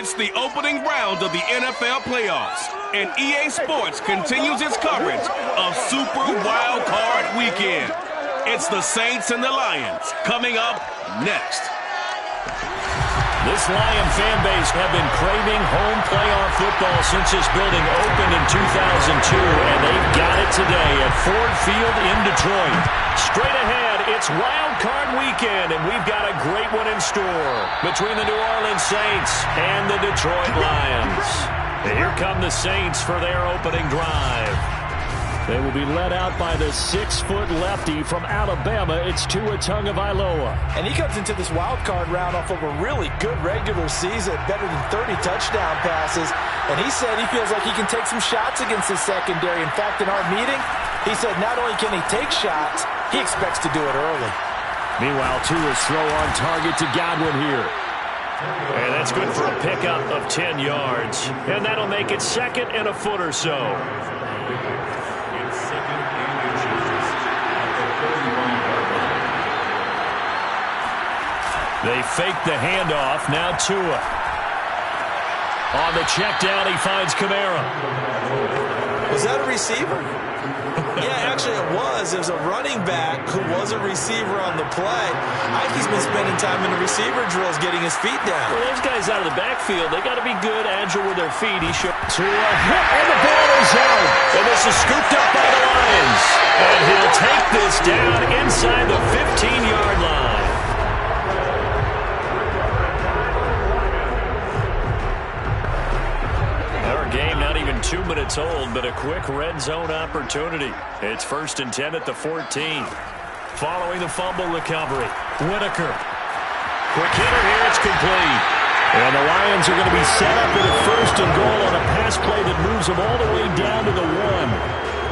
It's the opening round of the NFL playoffs, and EA Sports continues its coverage of Super Wild Card Weekend. It's the Saints and the Lions coming up next. This Lion fan base have been craving home playoff football since this building opened in 2002, and they've got it today at Ford Field in Detroit. Straight ahead, it's Wild Card Weekend, and we've got a great one in store between the New Orleans Saints and the Detroit Lions. And here come the Saints for their opening drive. They will be led out by the 6-foot lefty from Alabama. It's Tua Tagovailoa. And he comes into this wild card round off of a really good regular season, better than 30 touchdown passes. And he said he feels like he can take some shots against his secondary. In fact, in our meeting, he said not only can he take shots, he expects to do it early. Meanwhile, Tua's throw on target to Godwin here. And that's good for a pickup of 10 yards. And that'll make it second and a foot or so. They fake the handoff. Now Tua. On the check down, he finds Kamara. Was that a receiver? Yeah, actually it was. It was a running back who was a receiver on the play. Ike's been spending time in the receiver drills getting his feet down. Well, those guys out of the backfield, they got to be good, agile with their feet. He showed Tua, and the ball is out. And this is scooped up by the Lions. And he'll take this down inside the 15-yard line. Game not even 2 minutes old, but a quick red zone opportunity. It's 1st and 10 at the 14. Following the fumble recovery, Whitaker. Quick hitter here, it's complete. And the Lions are going to be set up with a 1st and goal on a pass play that moves them all the way down to the 1.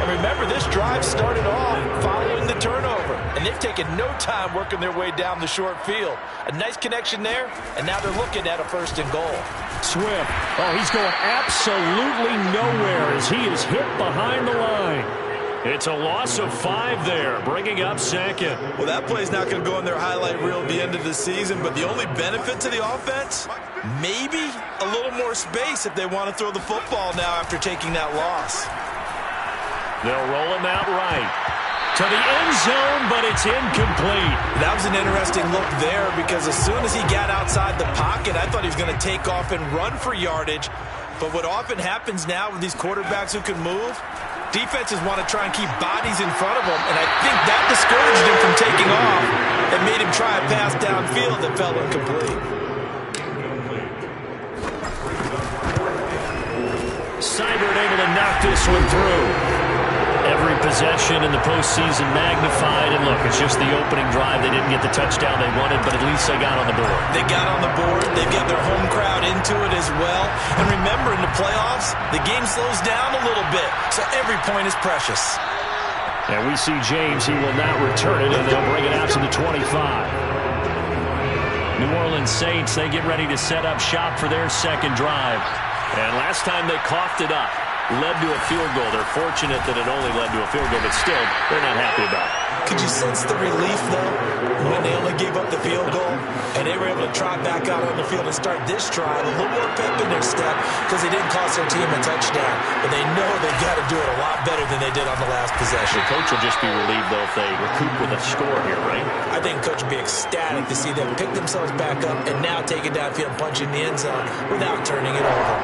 And remember, this drive started off following the turnover. And they've taken no time working their way down the short field. A nice connection there, and now they're looking at a 1st and goal. Swift. Oh, he's going absolutely nowhere as he is hit behind the line. It's a loss of 5 there, bringing up second. Well, that play's not going to go in their highlight reel at the end of the season, but the only benefit to the offense, maybe a little more space if they want to throw the football now after taking that loss. They'll roll him out right to the end zone, but it's incomplete. That was an interesting look there because as soon as he got outside the pocket, I thought he was going to take off and run for yardage. But what often happens now with these quarterbacks who can move, defenses want to try and keep bodies in front of them, and I think that discouraged him from taking off and made him try a pass downfield that fell incomplete. Seibert able to knock this one through. Every possession in the postseason magnified. And look, it's just the opening drive. They didn't get the touchdown they wanted, but at least they got on the board. They got on the board. They've got their home crowd into it as well. And remember, in the playoffs, the game slows down a little bit, so every point is precious. And we see James. He will not return it, and they'll bring it out to the 25. New Orleans Saints, they get ready to set up shop for their second drive. And last time they coughed it up, led to a field goal. They're fortunate that it only led to a field goal, but still, they're not happy about it. Could you sense the relief, though, when they only gave up the field goal and they were able to trot back out on the field and start this drive? A little more pep in their step because they didn't cost their team a touchdown, but they know they've got to do it a lot better than they did on the last possession. The coach will just be relieved, though, if they recoup with a score here, right? I think coach will be ecstatic to see them pick themselves back up and now take it downfield and punch in the end zone without turning it over.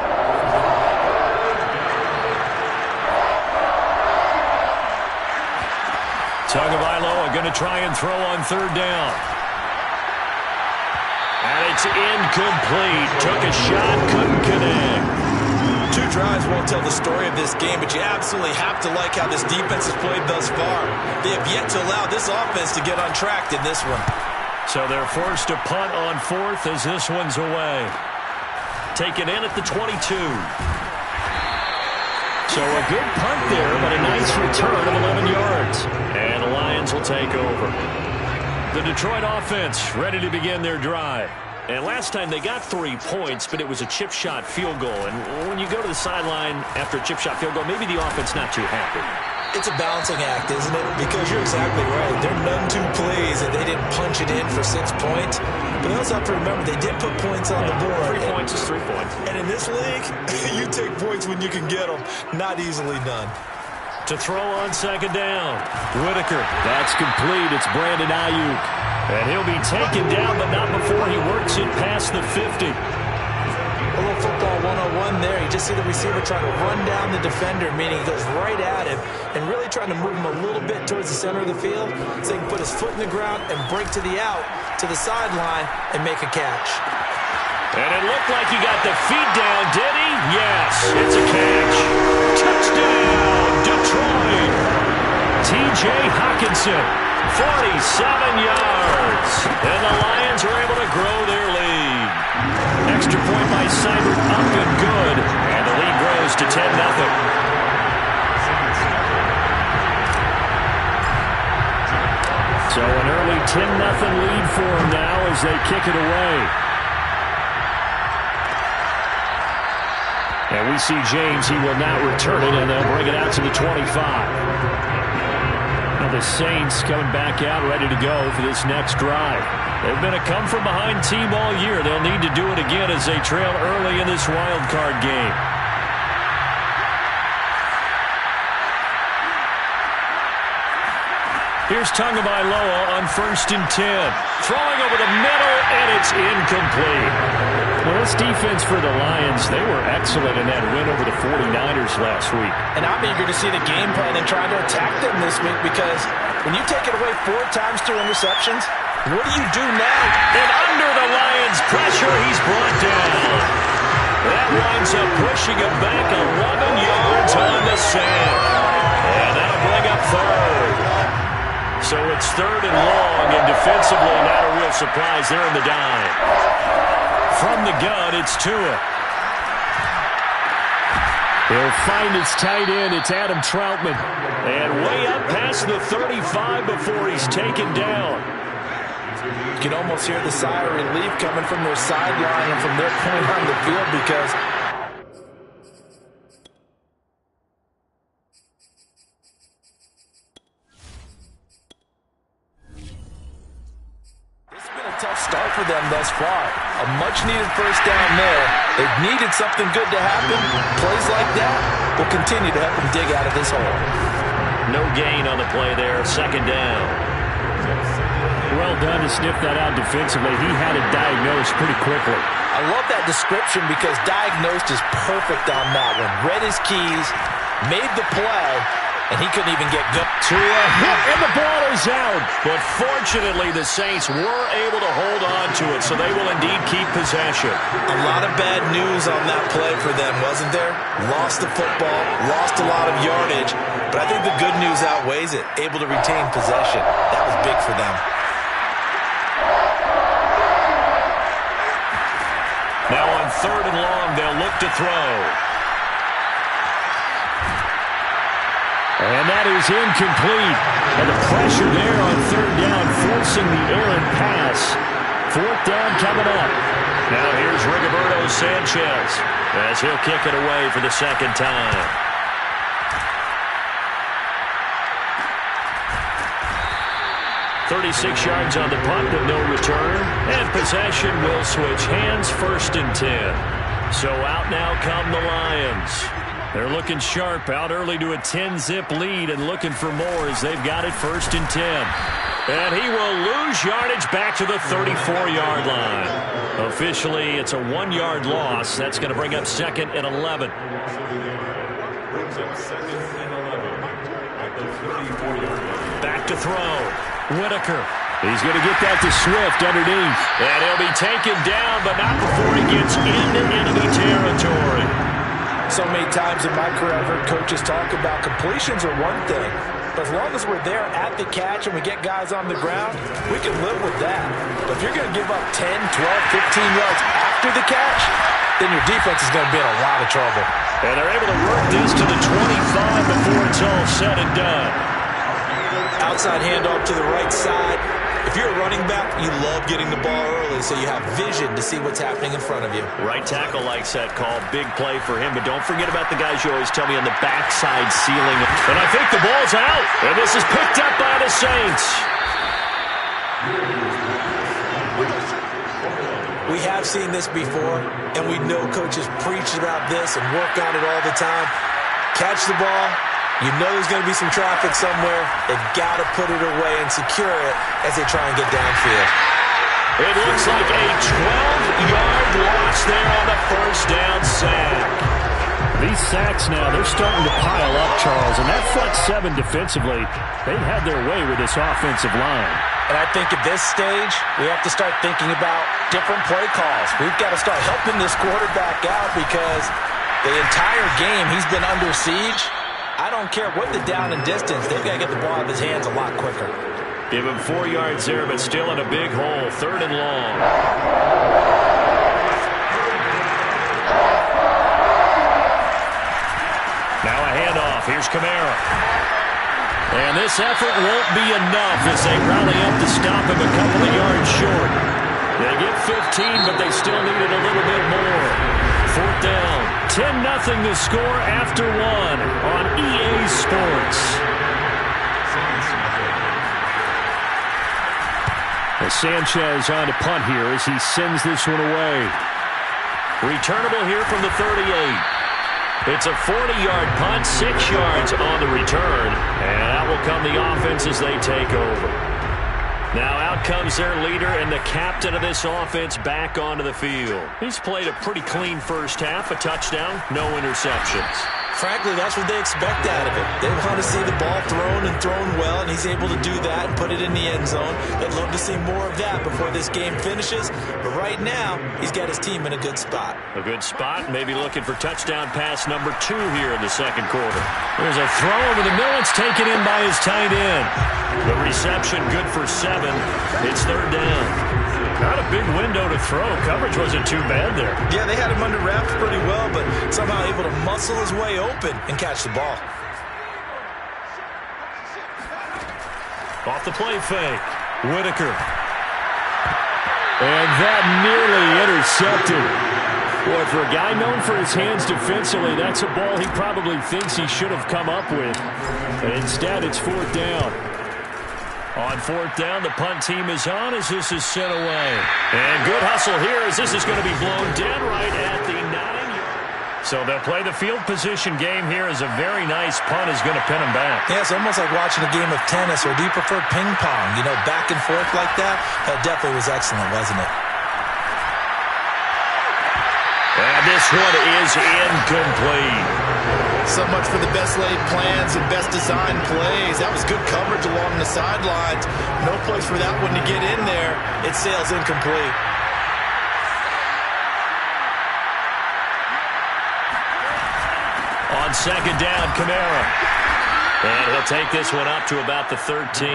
Tagovailoa going to try and throw on 3rd down. And it's incomplete. Took a shot, couldn't connect. 2 drives won't tell the story of this game, but you absolutely have to like how this defense has played thus far. They have yet to allow this offense to get on track in this one. So they're forced to punt on 4th as this one's away. Taken in at the 22. So a good punt there, but a nice return of 11 yards. And the Lions will take over. The Detroit offense ready to begin their drive. And last time they got 3 points, but it was a chip shot field goal. And when you go to the sideline after a chip shot field goal, maybe the offense not too happy. It's a balancing act, isn't it? Because you're exactly right. There are none two plays that they didn't punch it in for 6 points. But they also have to remember they did put points on the board. 3 points is 3 points. And in this league, you take points when you can get them. Not easily done. To throw on second down. Whitaker. That's complete. It's Brandon Ayuk. And he'll be taken down, but not before he works it past the 50. A little football 101 there. You just see the receiver trying to run down the defender, meaning he goes right at him and really trying to move him a little bit towards the center of the field so he can put his foot in the ground and break to the out, to the sideline, and make a catch. And it looked like he got the feet down, did he? Yes, it's a catch. Touchdown, Detroit. T.J. Hockenson, 47 yards. And the Lions are able to grow their lead. Extra point by Seibert, up and good. And the lead grows to 10-0. So an early 10-0 lead for them now as they kick it away. And we see James, he will not return it, and they'll bring it out to the 25. Now the Saints coming back out ready to go for this next drive. They've been a come-from-behind team all year. They'll need to do it again as they trail early in this wild card game. Here's Tagovailoa on 1st and 10. Throwing over the middle, and it's incomplete. Well, this defense for the Lions, they were excellent in that win over the 49ers last week. And I'm eager to see the game plan and try to attack them this week because when you take it away 4 times through interceptions, what do you do now? And under the Lions' pressure, he's brought down. That winds up pushing him back 11 yards on the sack. And that'll bring up 3rd. So it's 3rd and long, and defensively not a real surprise. They're in the dime. From the gun, it's Tua. He'll find his tight end. It's Adam Troutman. And way up past the 35 before he's taken down. You can almost hear the sigh of relief coming from their sideline and from their point on the field because it's been a tough start for them thus far. A much-needed first down there. They've needed something good to happen. Plays like that will continue to help them dig out of this hole. No gain on the play there. 2nd down. Well done to sniff that out defensively. He had it diagnosed pretty quickly. I love that description because diagnosed is perfect on that one. Read his keys, made the play, and he couldn't even get good. To a hit, and the ball is out. But fortunately, the Saints were able to hold on to it, so they will indeed keep possession. A lot of bad news on that play for them, wasn't there? Lost the football, lost a lot of yardage, but I think the good news outweighs it. Able to retain possession. That was big for them. Now on 3rd and long, they'll look to throw. And that is incomplete. And the pressure there on 3rd down, forcing the errant pass. 4th down coming up. Now here's Rigoberto Sanchez as he'll kick it away for the 2nd time. 36 yards on the punt with no return. And possession will switch hands, 1st and 10. So out now come the Lions. They're looking sharp, out early to a 10-zip lead and looking for more as they've got it 1st and 10. And he will lose yardage back to the 34-yard line. Officially, it's a 1-yard loss. That's going to bring up 2nd and 11. Back to throw. Whitaker. He's going to get that to Swift underneath. And he'll be taken down, but not before he gets into enemy territory. So many times in my career, I've heard coaches talk about completions are one thing. But as long as we're there at the catch and we get guys on the ground, we can live with that. But if you're going to give up 10, 12, 15 yards after the catch, then your defense is going to be in a lot of trouble. And they're able to work this to the 25 before it's all said and done. Outside handoff to the right side. If you're a running back, you love getting the ball early so you have vision to see what's happening in front of you. Right tackle likes that call. Big play for him, but don't forget about the guys you always tell me on the backside ceiling. And I think the ball's out, and this is picked up by the Saints. We have seen this before, and we know coaches preach about this and work on it all the time. Catch the ball. You know there's going to be some traffic somewhere. They've got to put it away and secure it as they try and get downfield. It looks like a 12-yard loss there on the first down sack. These sacks now, they're starting to pile up, Charles. And that front seven defensively, they've had their way with this offensive line. And I think at this stage, we have to start thinking about different play calls. We've got to start helping this quarterback out because the entire game he's been under siege. I don't care what the down and distance. They've got to get the ball out of his hands a lot quicker. Give him 4 yards there, but still in a big hole. 3rd and long. Now a handoff. Here's Kamara. And this effort won't be enough as they rally up to stop him a couple of yards short. They get 15, but they still need it a little bit more. 4th down. 10-0 the score after 1 on EA Sports. As Sanchez on to punt here as he sends this one away. Returnable here from the 38. It's a 40-yard punt, 6 yards on the return. And out will come the offense as they take over. Now out comes their leader and the captain of this offense back onto the field. He's played a pretty clean first half, a touchdown, no interceptions. Frankly, that's what they expect out of it. They want to see the ball thrown and thrown well, and he's able to do that and put it in the end zone. They'd love to see more of that before this game finishes. But right now, he's got his team in a good spot. A good spot, maybe looking for touchdown pass number 2 here in the second quarter. There's a throw over the middle. It's taken in by his tight end. The reception good for 7. It's 3rd down. Not a big window to throw. Coverage wasn't too bad there. Yeah, they had him under wraps pretty well, but somehow able to muscle his way open and catch the ball. Off the play fake. Whitaker. And that nearly intercepted. Boy, for a guy known for his hands defensively, that's a ball he probably thinks he should have come up with. And instead, it's 4th down. On 4th down, the punt team is on as this is sent away. And good hustle here as this is going to be blown dead right at the 9-yard. So they'll play the field position game here as a very nice punt is going to pin them back. Yeah, it's almost like watching a game of tennis, or do you prefer ping pong? You know, back and forth like that? That definitely was excellent, wasn't it? And this one is incomplete. So much for the best laid plans and best designed plays. That was good coverage along the sidelines. No place for that one to get in there. It sails incomplete. On 2nd down, Kamara. And he'll take this one up to about the 13.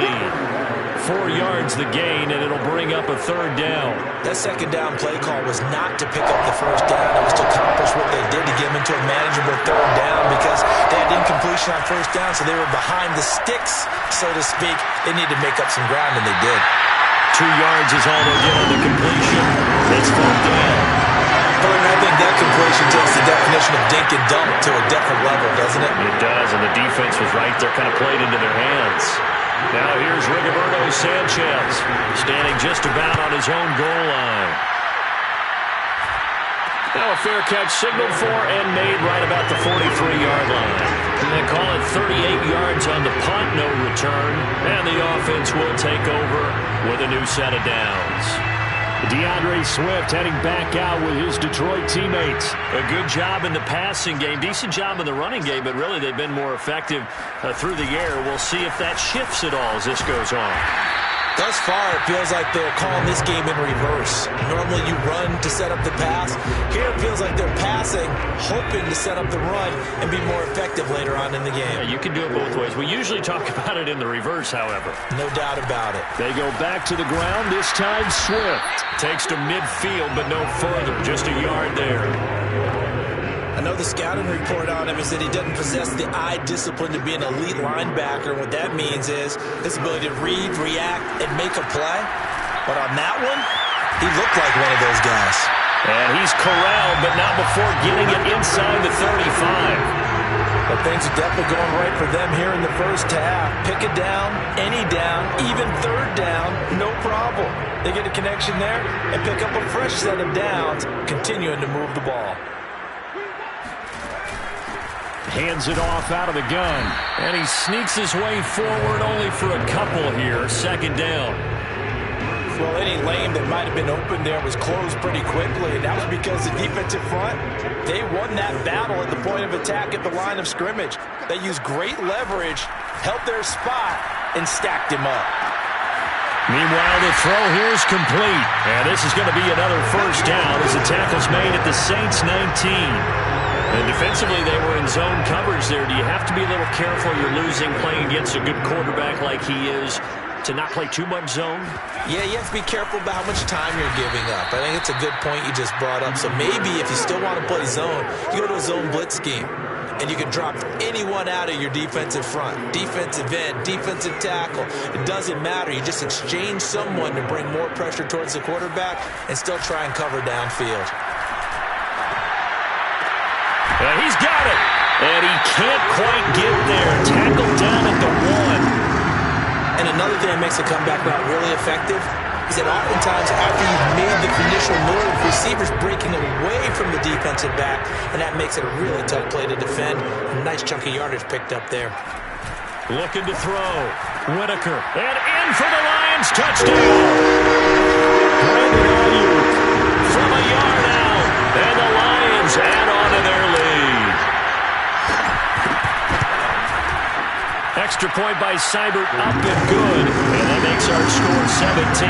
4 yards the gain, and it'll bring up a 3rd down. That 2nd down play call was not to pick up the 1st down. It was to accomplish what they did to get them into a manageable 3rd down because they had incompletion on 1st down, so they were behind the sticks, so to speak. They needed to make up some ground, and they did. 2 yards is all they'll get on the completion. It's 4th down. I think that completion takes the definition of dink and dunk to a different level, doesn't it? It does, and the defense was right there, kind of played into their hands. Now here's Rigoberto Sanchez, standing just about on his own goal line. Now a fair catch signaled for and made right about the 43-yard line. And they call it 38 yards on the punt, no return, and the offense will take over with a new set of downs. DeAndre Swift heading back out with his Detroit teammates. A good job in the passing game, decent job in the running game, but really they've been more effective through the air. We'll see if that shifts at all as this goes on. Thus far, it feels like they're calling this game in reverse. Normally you run to set up the pass. Here it feels like they're passing, hoping to set up the run and be more effective later on in the game. Yeah, you can do it both ways. We usually talk about it in the reverse, however. No doubt about it. They go back to the ground, this time Swift. Takes to midfield, but no further, just a yard there. I know the scouting report on him is that he doesn't possess the eye discipline to be an elite linebacker. What that means is his ability to read, react, and make a play. But on that one, he looked like one of those guys. And he's corralled, but not before getting it inside the 35. But things are definitely going right for them here in the first half. Pick a down, any down, even third down, no problem. They get a connection there and pick up a fresh set of downs, continuing to move the ball. Hands it off out of the gun. And he sneaks his way forward only for a couple here. Second down. Well, any lane that might have been open there was closed pretty quickly, and that was because the defensive front, they won that battle at the point of attack at the line of scrimmage. They used great leverage, held their spot, and stacked him up. Meanwhile, the throw here is complete. And this is going to be another first down as the tackle's made at the Saints 19. And defensively, they were in zone coverage there. Do you have to be a little careful you're losing playing against a good quarterback like he is to not play too much zone? Yeah, you have to be careful about how much time you're giving up. I think it's a good point you just brought up. So maybe if you still want to play zone, you go to a zone blitz scheme. And you can drop anyone out of your defensive front. Defensive end, defensive tackle. It doesn't matter. You just exchange someone to bring more pressure towards the quarterback and still try and cover downfield. And he's got it. And he can't quite get there. Tackled down at the 1. And another thing that makes a comeback route really effective is that oftentimes after you've made the initial move, receivers breaking away from the defensive back, and that makes it a really tough play to defend. A nice chunk of yardage picked up there. Looking to throw. Whitaker. And in for the Lions. Touchdown. Brandon Ayuk from a yard out. And the Lions add on to their lead. Extra point by Seibert, up and good. And that makes our score 17-0.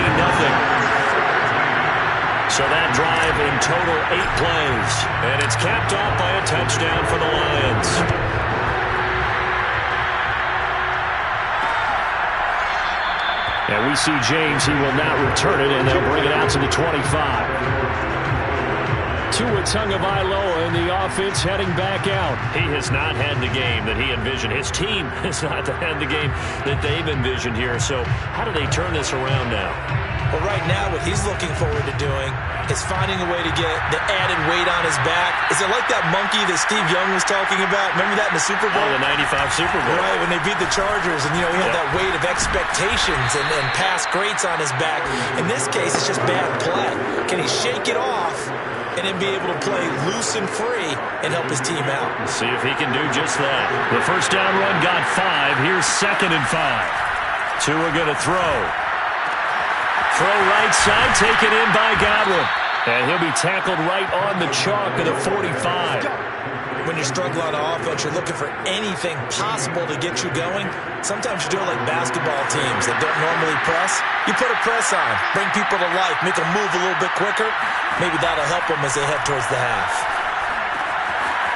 So that drive in total 8 plays. And it's capped off by a touchdown for the Lions. And we see James, he will not return it, and they'll bring it out to the 25. Tua Tagovailoa in the offense heading back out. He has not had the game that he envisioned. His team has not had the game that they've envisioned here. So how do they turn this around now? Well, right now what he's looking forward to doing is finding a way to get the added weight on his back. Is it like that monkey that Steve Young was talking about? Remember that in the Super Bowl? Oh, the 95 Super Bowl. Right, when they beat the Chargers, and, he had that weight of expectations and past greats on his back. In this case, it's just bad play. Can he shake it off and then be able to play loose and free and help his team out? See if he can do just that. The first down run got 5. Here's 2nd and 5. Tua going to throw. Throw right side, taken in by Godwin. And he'll be tackled right on the chalk of the 45. When you struggle on offense, you're looking for anything possible to get you going. Sometimes you do it like basketball teams that don't normally press. You put a press on, bring people to life, make them move a little bit quicker. Maybe that'll help them as they head towards the half.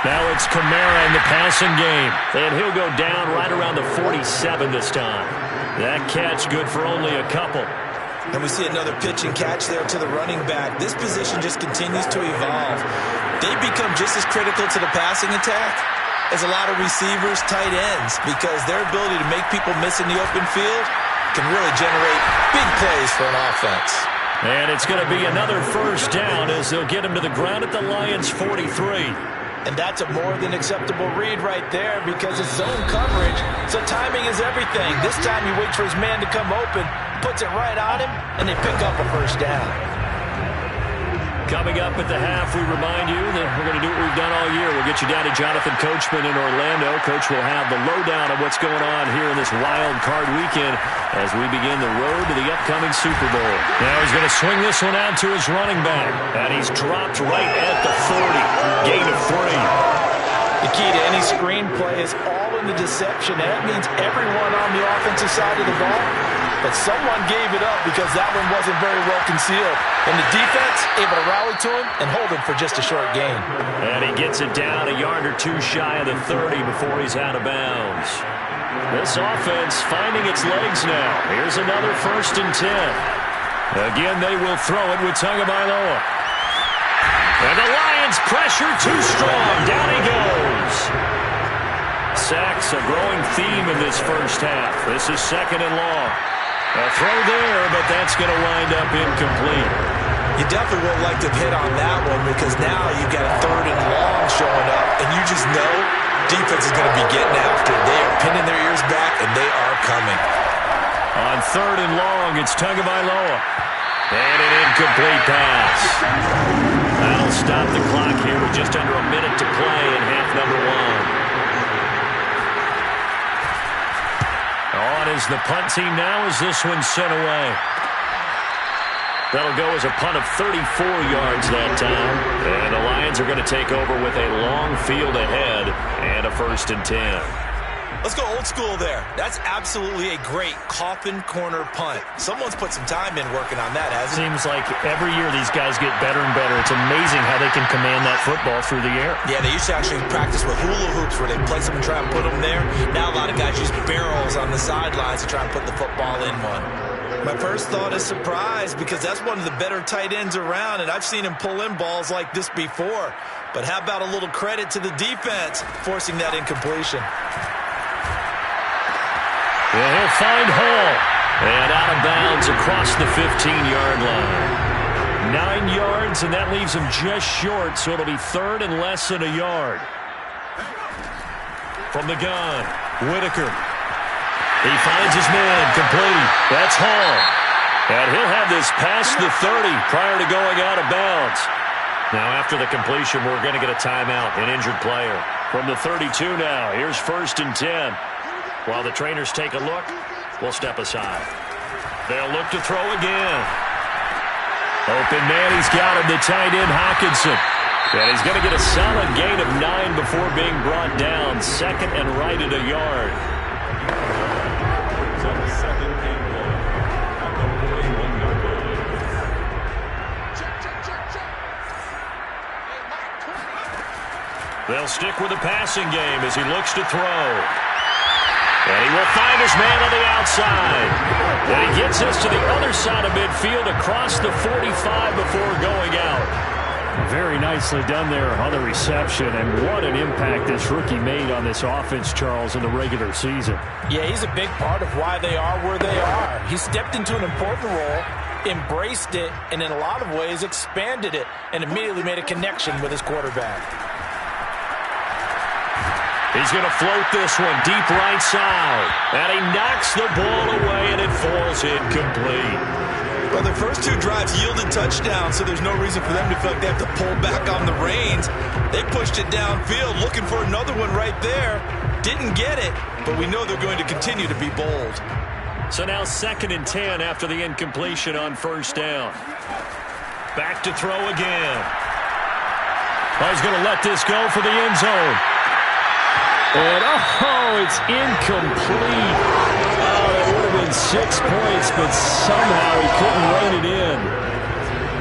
Now it's Kamara in the passing game. And he'll go down right around the 47 this time. That catch good for only a couple. And we see another pitch and catch there to the running back. This position just continues to evolve. They become just as critical to the passing attack as a lot of receivers, tight ends, because their ability to make people miss in the open field can really generate big plays for an offense. And it's going to be another first down as they'll get him to the ground at the Lions' 43. And that's a more than acceptable read right there because it's zone coverage, so timing is everything. This time he waits for his man to come open, puts it right on him, and they pick up a first down. Coming up at the half, we remind you that we're going to do what we've done all year. We'll get you down to Jonathan Coachman in Orlando. Coach will have the lowdown of what's going on here in this wild card weekend as we begin the road to the upcoming Super Bowl. Now he's going to swing this one out to his running back, and he's dropped right at the 40. Gain of 3. The key to any screenplay is all in the deception. And that means everyone on the offensive side of the ball. But someone gave it up because that one wasn't very well concealed. And the defense able to rally to him and hold him for just a short gain. And he gets it down a yard or 2 shy of the 30 before he's out of bounds. This offense finding its legs now. Here's another 1st and 10. Again, they will throw it with Tagovailoa. And the Lions pressure too strong. Down he goes. Sacks a growing theme in this first half. This is 2nd and long. A throw there, but that's going to wind up incomplete. You definitely would like to hit on that one because now you've got a 3rd and long showing up, and you just know defense is going to be getting after it. They are pinning their ears back, and they are coming. On 3rd and long, it's Tagovailoa. And an incomplete pass. That'll stop the clock here with just under a minute to play in half number 1. On is the punt team now as this one's sent away. That'll go as a punt of 34 yards that time. And the Lions are going to take over with a long field ahead and a 1st and 10. Let's go old school there. That's absolutely a great coffin corner punt. Someone's put some time in working on that, hasn't it? Seems like every year these guys get better and better. It's amazing how they can command that football through the air. Yeah, they used to actually practice with hula hoops where they place them and try and put them there. Now a lot of guys use barrels on the sidelines to try and put the football in one. My first thought is surprise because that's one of the better tight ends around, and I've seen him pull in balls like this before. But how about a little credit to the defense forcing that incompletion? Well, he'll find Hall. And out of bounds across the 15-yard line. 9 yards, and that leaves him just short, so it'll be 3rd and less than a yard. From the gun, Whitaker. He finds his man, complete. That's Hall. And he'll have this past the 30 prior to going out of bounds. Now, after the completion, we're going to get a timeout, an injured player. From the 32 now, here's 1st and 10. While the trainers take a look, we'll step aside. They'll look to throw again. Open man, he's got him, the tight end, Hockenson. And he's going to get a solid gain of 9 before being brought down. 2nd and right at a yard. They'll stick with the passing game as he looks to throw. And he will find his man on the outside. And he gets us to the other side of midfield across the 45 before going out. Very nicely done there on the reception. And what an impact this rookie made on this offense, Charles, in the regular season. Yeah, he's a big part of why they are where they are. He stepped into an important role, embraced it, and in a lot of ways expanded it, and immediately made a connection with his quarterback. He's going to float this one deep right side. And he knocks the ball away, and it falls incomplete. Well, the first 2 drives yielded touchdowns, so there's no reason for them to feel like they have to pull back on the reins. They pushed it downfield, looking for another one right there. Didn't get it, but we know they're going to continue to be bold. So now 2nd and 10 after the incompletion on 1st down. Back to throw again. Oh, he's going to let this go for the end zone. And, it's incomplete. Oh, that would have been 6 points, but somehow he couldn't rein it in.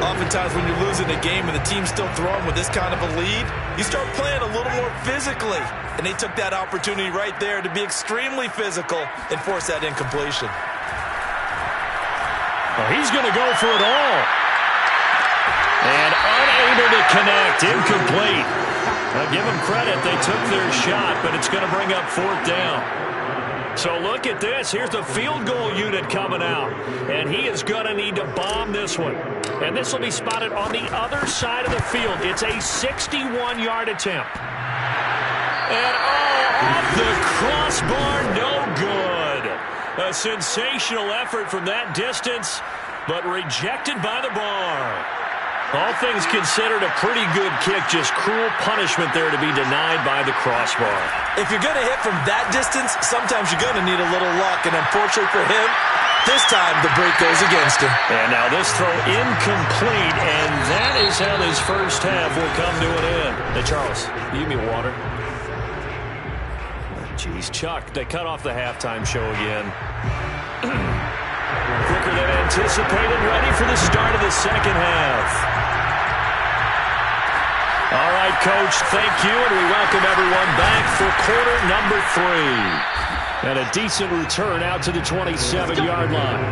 Oftentimes when you're losing a game and the team's still throwing with this kind of a lead, you start playing a little more physically. And they took that opportunity right there to be extremely physical and force that incompletion. Well, he's going to go for it all. And unable to connect, incomplete. I'll give them credit. They took their shot, but it's going to bring up 4th down. So look at this. Here's the field goal unit coming out. And he is going to need to bomb this one. And this will be spotted on the other side of the field. It's a 61-yard attempt. And off the crossbar, no good. A sensational effort from that distance, but rejected by the bar. All things considered, a pretty good kick. Just cruel punishment there to be denied by the crossbar. If you're going to hit from that distance, sometimes you're going to need a little luck. And unfortunately for him, this time the break goes against him. And now this throw incomplete. And that is how this first half will come to an end. Hey, Charles, you give me water. Jeez, Chuck, they cut off the halftime show again. Quicker than anticipated, ready for the start of the second half. All right, Coach, thank you, and we welcome everyone back for quarter number 3. And a decent return out to the 27-yard line.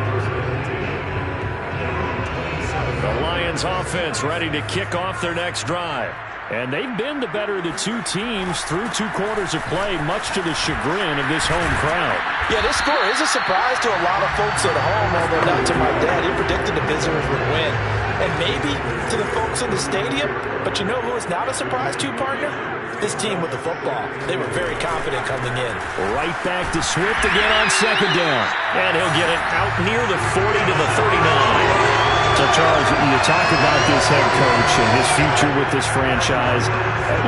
The Lions Lions offense ready to kick off their next drive. And they've been the better of the two teams through 2 quarters of play, much to the chagrin of this home crowd. Yeah, this score is a surprise to a lot of folks at home, although not to my dad. He predicted the visitors would win. And maybe to the folks in the stadium. But you know who is not a surprise to, partner? This team with the football. They were very confident coming in. Right back to Swift again on 2nd down. And he'll get it out near the 40 to the 39. So, Charles, you talk about this head coach and his future with this franchise.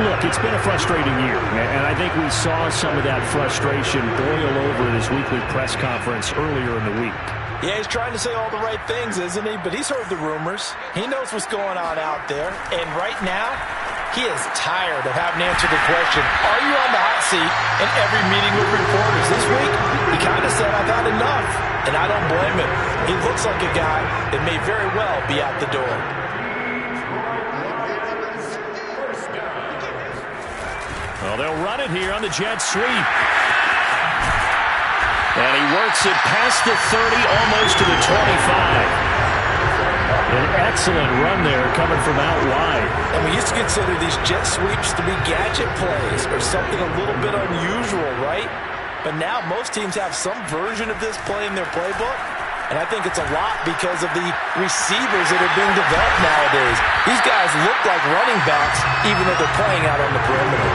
Look, it's been a frustrating year, and I think we saw some of that frustration boil over at his weekly press conference earlier in the week. Yeah, he's trying to say all the right things, isn't he? But he's heard the rumors. He knows what's going on out there. And right now, he is tired of having to answer the question, are you on the hot seat in every meeting with reporters? This week, he kind of said, I've had enough. And I don't blame him. He looks like a guy that may very well be out the door. Well, they'll run it here on the jet sweep. And he works it past the 30, almost to the 25. An excellent run there coming from out wide. And we used to consider these jet sweeps to be gadget plays or something a little bit unusual, right? But now most teams have some version of this play in their playbook. And I think it's a lot because of the receivers that are being developed nowadays. These guys look like running backs even though they're playing out on the perimeter.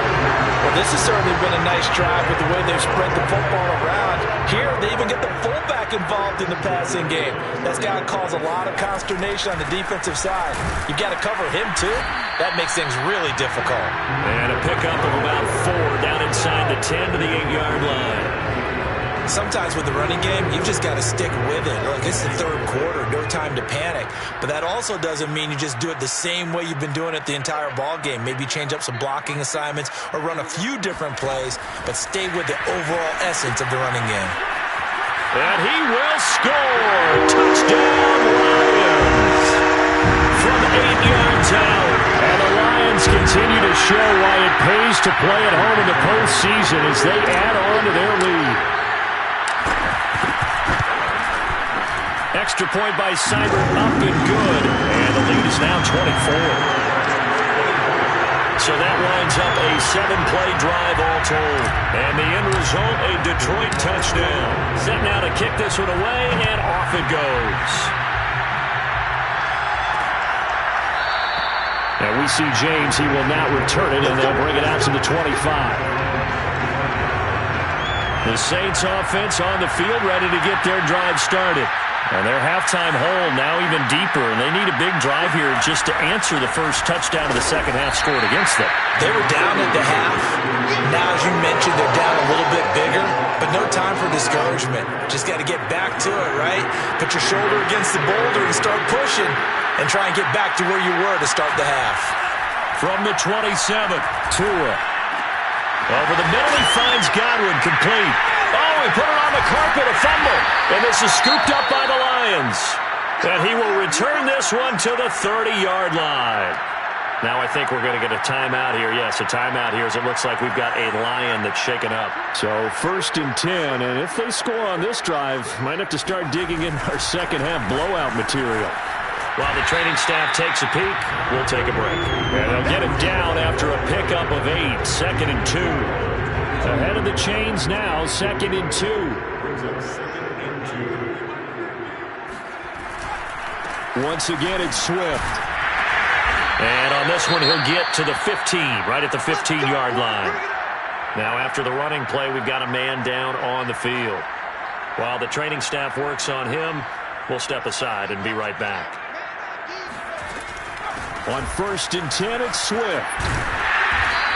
Well, this has certainly been a nice drive with the way they've spread the football around. Here, they even get the fullback involved in the passing game. That's got to cause a lot of consternation on the defensive side. You've got to cover him, too. That makes things really difficult. And a pickup of about 4 down inside the 10 to the 8-yard line. Sometimes with the running game, you've just got to stick with it. Look, it's the 3rd quarter, no time to panic. But that also doesn't mean you just do it the same way you've been doing it the entire ball game. Maybe change up some blocking assignments or run a few different plays, but stay with the overall essence of the running game. And he will score! Touchdown, Lions! From 8 yards out. And the Lions continue to show why it pays to play at home in the postseason as they add on to their lead. Extra point by Seibert, up and good. And the lead is now 24. So that winds up a 7-play drive all told. And the end result, a Detroit touchdown. Set now to kick this one away, and off it goes. And we see James, he will not return it, and they'll bring it out to the 25. The Saints offense on the field ready to get their drive started. And their halftime hole now even deeper, and they need a big drive here just to answer the first touchdown of the second half scored against them. They were down at the half. Now, as you mentioned, they're down a little bit bigger, but no time for discouragement. Just got to get back to it, right? Put your shoulder against the boulder and start pushing and try and get back to where you were to start the half. From the 27th, Tua. Over the middle, he finds Godwin complete. Oh, he put it on the carpet, a fumble. And this is scooped up by the Lions. And he will return this one to the 30-yard line. Now I think we're going to get a timeout here. Yes, a timeout here as it looks like we've got a Lion that's shaken up. So 1st and 10, and if they score on this drive, might have to start digging in our second half blowout material. While the training staff takes a peek, we'll take a break. And they'll get him down after a pickup of 8, 2nd and 2. Ahead of the chains now, 2nd and 2. Once again, it's Swift. And on this one, he'll get to the 15, right at the 15-yard line. Now, after the running play, we've got a man down on the field. While the training staff works on him, we'll step aside and be right back. On 1st and 10, it's Swift.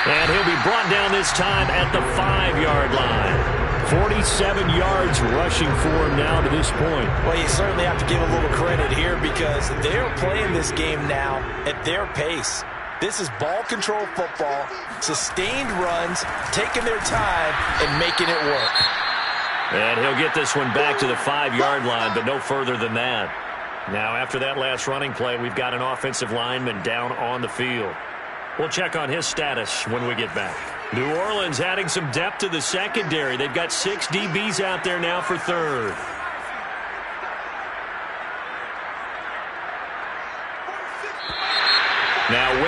And he'll be brought down this time at the 5-yard line. 47 yards rushing for him now to this point. Well, you certainly have to give a little credit here because they're playing this game now at their pace. This is ball control football, sustained runs, taking their time and making it work. And he'll get this one back to the 5-yard line, but no further than that. Now, after that last running play, we've got an offensive lineman down on the field. We'll check on his status when we get back. New Orleans adding some depth to the secondary. They've got 6 DBs out there now for 3rd.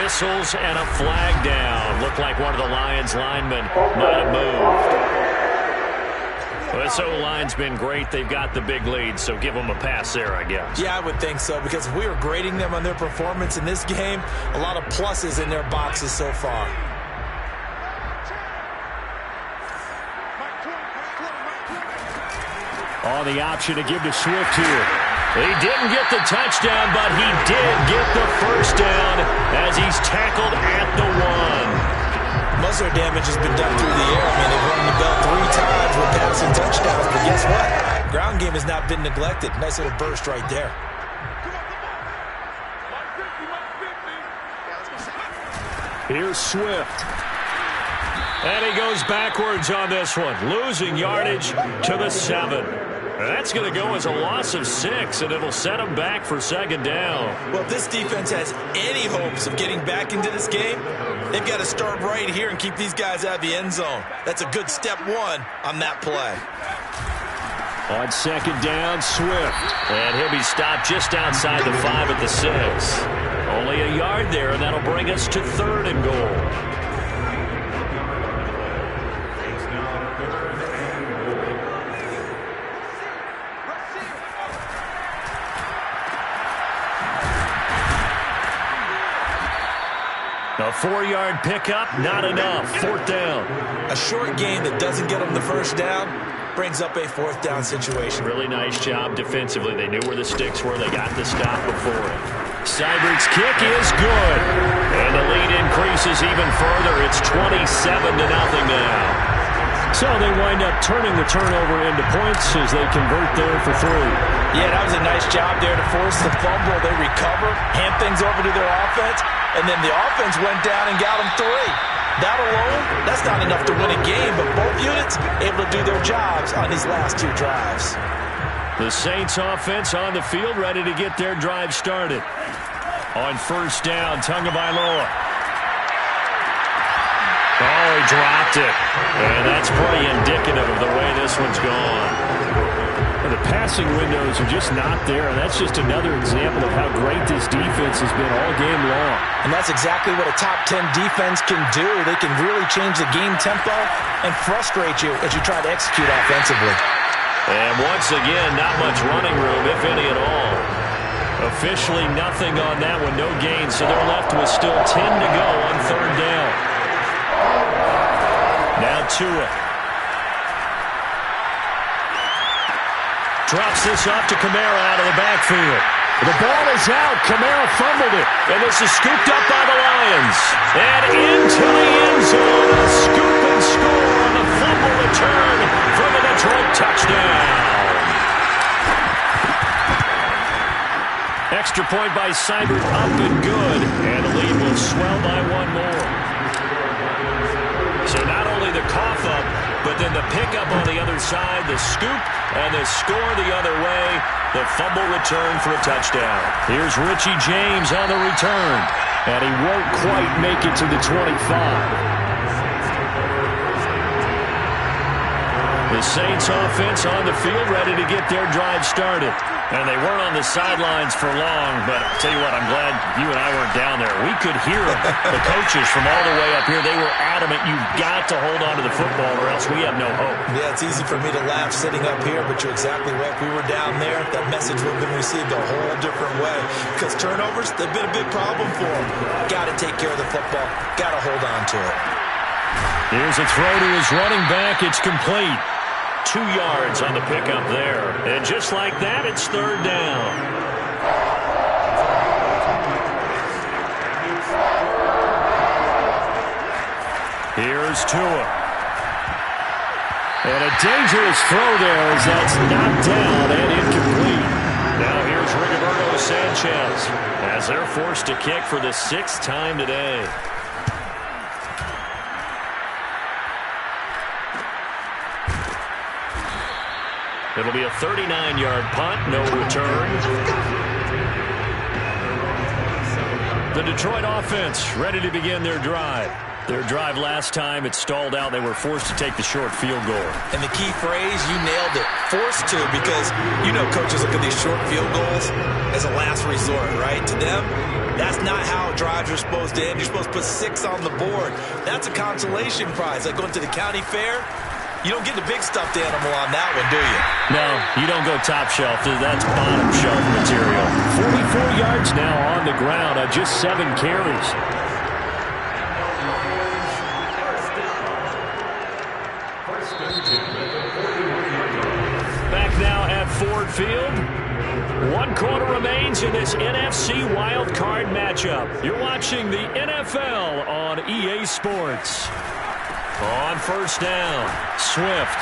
whistles and a flag down. Looked like one of the Lions linemen might have moved. Well, this O-line's been great. They've got the big lead, so give them a pass there, I guess. Yeah, I would think so, because if we were grading them on their performance in this game, a lot of pluses in their boxes so far. On the option to give to Swift here. He didn't get the touchdown, but he did get the first down as he's tackled at the 1. Most of their damage has been done through the air. I mean, they've rung the bell 3 times with passing touchdowns, but guess what? Ground game has not been neglected. Nice little burst right there. Here's Swift. And he goes backwards on this one, losing yardage to the 7. That's going to go as a loss of 6, and it'll set them back for second down. Well, if this defense has any hopes of getting back into this game, they've got to start right here and keep these guys out of the end zone. That's a good step 1 on that play. On second down, Swift. And he'll be stopped just outside the 5 at the 6. Only a yard there, and that'll bring us to 3rd and goal. A 4-yard pickup, not enough. 4th down. A short gain that doesn't get them the first down brings up a 4th down situation. Really nice job defensively. They knew where the sticks were. They got the stop before it. Sybert's kick is good. And the lead increases even further. It's 27-0 now. So they wind up turning the turnover into points as they convert there for 3. Yeah, that was a nice job there to force the fumble. They recover, hand things over to their offense, and then the offense went down and got them 3. That alone, that's not enough to win a game, but both units able to do their jobs on these last 2 drives. The Saints offense on the field ready to get their drive started. On first down, Tagovailoa. Oh, he dropped it. And that's pretty indicative of the way this one's gone. And the passing windows are just not there, and that's just another example of how great this defense has been all game long. And that's exactly what a top 10 defense can do. They can really change the game tempo and frustrate you as you try to execute offensively. And once again, not much running room, if any at all. Officially nothing on that one, no gain, so they're left with still 10 to go on 3rd down. Now Tua. Drops this off to Kamara out of the backfield. The ball is out. Kamara fumbled it. And this is scooped up by the Lions. And into the end zone. A scoop and score on the fumble return for the Detroit touchdown. Extra point by Seibert, up and good. And the lead will swell by 1 more. So not only the cough up, but then the pickup on the other side, the scoop, and the score the other way. The fumble return for a touchdown. Here's Richie James on the return. And he won't quite make it to the 25. The Saints offense on the field ready to get their drive started. And they weren't on the sidelines for long, but I'll tell you what, I'm glad you and I weren't down there. We could hear the coaches from all the way up here. They were adamant, you've got to hold on to the football or else we have no hope. Yeah, it's easy for me to laugh sitting up here, but you're exactly right. If we were down there, that message would have been received a whole different way. Because turnovers, they've been a big problem for them. Got to take care of the football. Got to hold on to it. Here's a throw to his running back. It's complete. 2 yards on the pickup there. And just like that, it's 3rd down. Here's Tua. And a dangerous throw there as that's knocked down and incomplete. Now here's Rigoberto Sanchez as they're forced to kick for the 6th time today. It'll be a 39-yard punt, no return. The Detroit offense ready to begin their drive. Their drive last time, it stalled out. They were forced to take the short field goal. And the key phrase, you nailed it, forced to, because, you know, coaches look at these short field goals as a last resort, right? To them, that's not how drives are supposed to end. You're supposed to put 6 on the board. That's a consolation prize. Like going to the county fair, you don't get the big stuffed animal on that one, do you? No, you don't go top shelf. That's bottom shelf material. 44 yards now on the ground on just 7 carries. Back now at Ford Field. 1 quarter remains in this NFC Wild Card matchup. You're watching the NFL on EA Sports. On first down, Swift.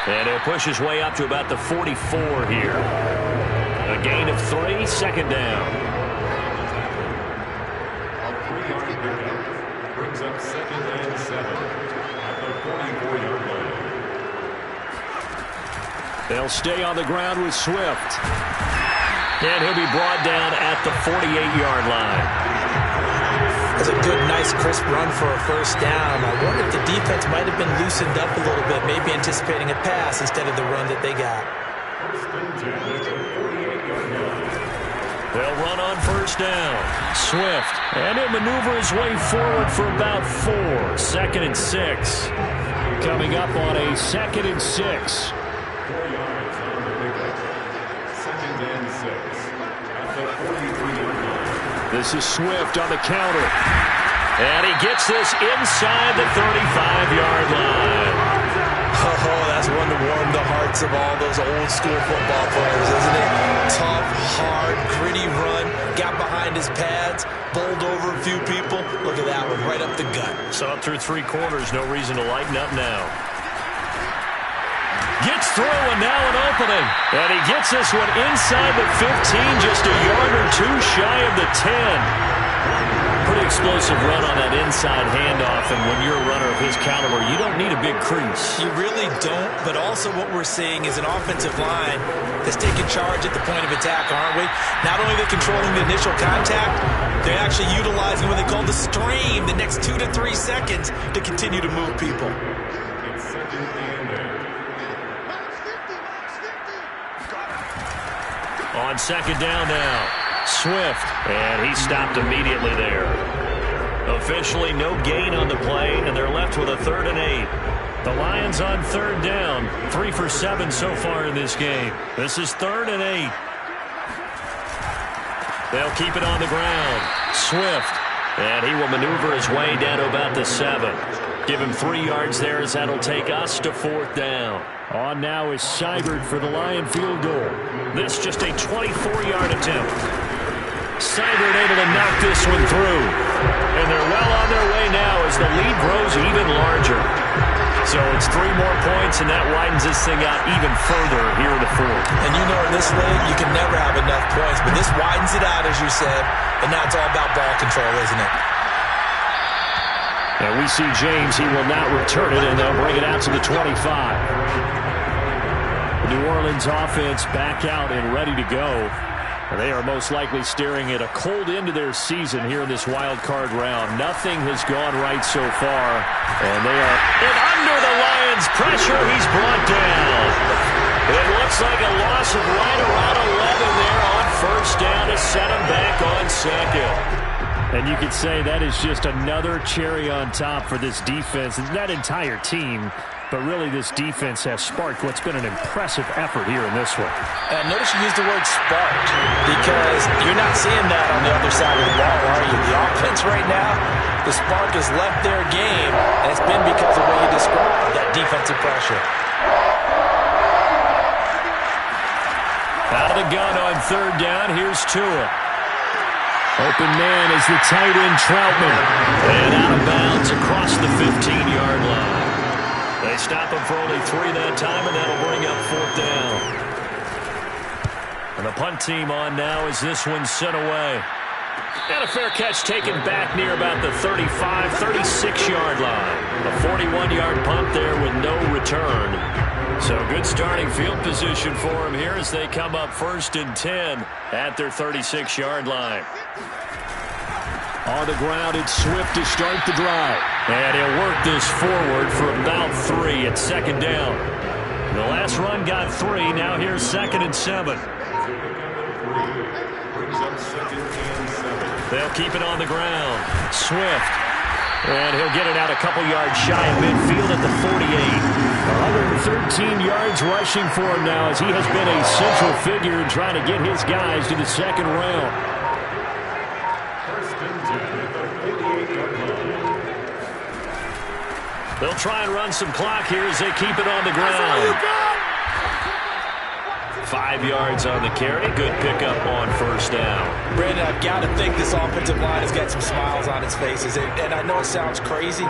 And he'll push his way up to about the 44 here. A gain of 3, second down. Brings up 2nd and 7 at the 44-yard line. They'll stay on the ground with Swift. And he'll be brought down at the 48-yard line. That's a good, nice, crisp run for a first down. I wonder if the defense might have been loosened up a little bit, maybe anticipating a pass instead of the run that they got. They'll run on first down. Swift. And he'll maneuver his way forward for about 4. 2nd and 6. Coming up on a 2nd and 6. 4 yards on the pickup. 2nd and 6 at the 43-yard line. This is Swift on the counter. And he gets this inside the 35-yard line. Oh, that's one to warm the hearts of all those old school football players, isn't it? Tough, hard, gritty run. Got behind his pads, bowled over a few people. Look at that one, right up the gut. So up through 3 quarters, no reason to lighten up now. Gets through, and now an opening. And he gets this one inside the 15, just a yard or 2 shy of the 10. Pretty explosive run on that inside handoff, and when you're a runner of his caliber, you don't need a big crease. You really don't, but also what we're seeing is an offensive line that's taking charge at the point of attack, aren't we? Not only are they controlling the initial contact, they're actually utilizing what they call the stream, the next 2 to 3 seconds, to continue to move people. It's 2nd and 8. On second down now, Swift, and he stopped immediately there. Officially no gain on the play, and they're left with a 3rd and 8. The Lions on 3rd down, 3 for 7 so far in this game. This is 3rd and 8. They'll keep it on the ground. Swift, and he will maneuver his way down to about the 7. Give him 3 yards there, as that'll take us to 4th down. On now is Seibert for the Lion field goal. This just a 24-yard attempt. Seibert able to knock this one through. And they're well on their way now as the lead grows even larger. So it's 3 more points, and that widens this thing out even further here in the 4th. And you know in this league, you can never have enough points, but this widens it out, as you said, and now it's all about ball control, isn't it? And we see James. He will not return it, and they'll bring it out to the 25. The New Orleans offense back out and ready to go. And they are most likely staring at a cold end to their season here in this wild card round. Nothing has gone right so far. And they are under the Lions' pressure. He's brought down. It looks like a loss of right around 11 there on first down to set him back on second. And you could say that is just another cherry on top for this defense, and that entire team. But really, this defense has sparked what's been an impressive effort here in this one. Notice you used the word sparked, because you're not seeing that on the other side of the ball, are you? The offense right now, the spark has left their game, and it's been because of what you described, that defensive pressure. Out of the gun on 3rd down, here's Tua. Open man is the tight end, Troutman. And out of bounds across the 15-yard line. They stop him for only 3 that time, and that'll bring up 4th down. And the punt team on now as this one's sent away. And a fair catch taken back near about the 35, 36-yard line. A 41-yard punt there with no return. So good starting field position for them here as they come up 1st and 10 at their 36-yard line. On the ground, it's Swift to start the drive. And he'll work this forward for about 3 at second down. The last run got 3. Now here's 2nd and 7. They'll keep it on the ground. Swift. And he'll get it out a couple yards shy of midfield at the 48. 113 yards rushing for him now as he has been a central figure in trying to get his guys to the second round. They'll try and run some clock here as they keep it on the ground. 5 yards on the carry. Good pickup on first down. Brandon, I've got to think this offensive line has got some smiles on its faces. And I know it sounds crazy,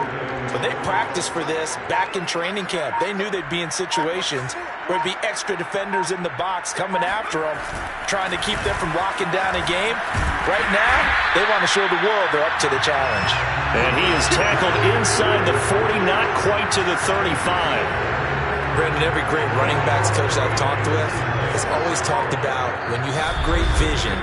but they practiced for this back in training camp. They knew they'd be in situations where it'd be extra defenders in the box coming after them, trying to keep them from locking down a game. Right now, they want to show the world they're up to the challenge. And he is tackled inside the 40, not quite to the 35. Brandon, every great running backs coach I've talked with has always talked about when you have great vision,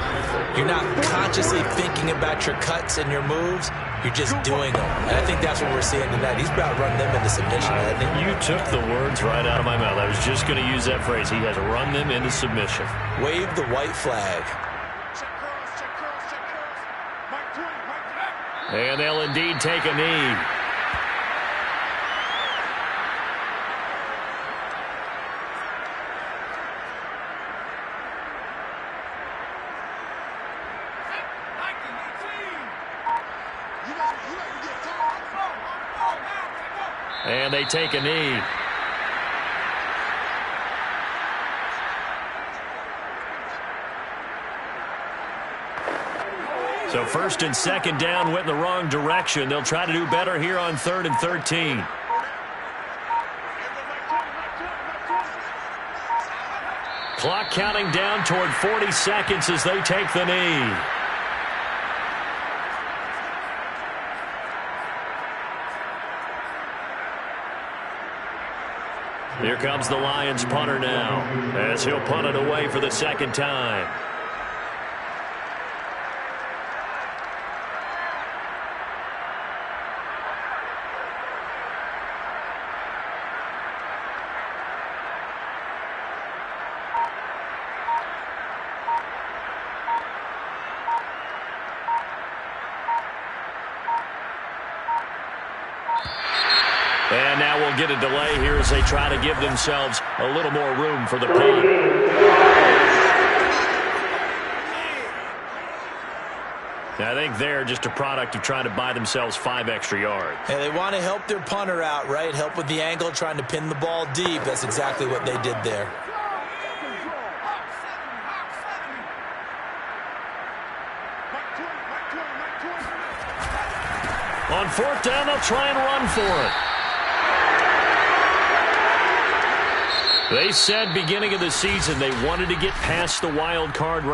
you're not consciously thinking about your cuts and your moves, you're just doing them. And I think that's what we're seeing tonight. He's about running them into submission. You took the words right out of my mouth. I was just going to use that phrase. He has run them into submission. Wave the white flag. And they'll indeed take a knee. And they take a knee. So 1st and 2nd down went in the wrong direction. They'll try to do better here on 3rd and 13. Clock counting down toward 40 seconds as they take the knee. Here comes the Lions punter now as he'll punt it away for the 2nd time. And now we'll get a delay here as they try to give themselves a little more room for the punt. I think they're just a product of trying to buy themselves 5 extra yards. And they want to help their punter out, right? Help with the angle, trying to pin the ball deep. That's exactly what they did there. On 4th down, they'll try and run for it. They said beginning of the season they wanted to get past the wild card round.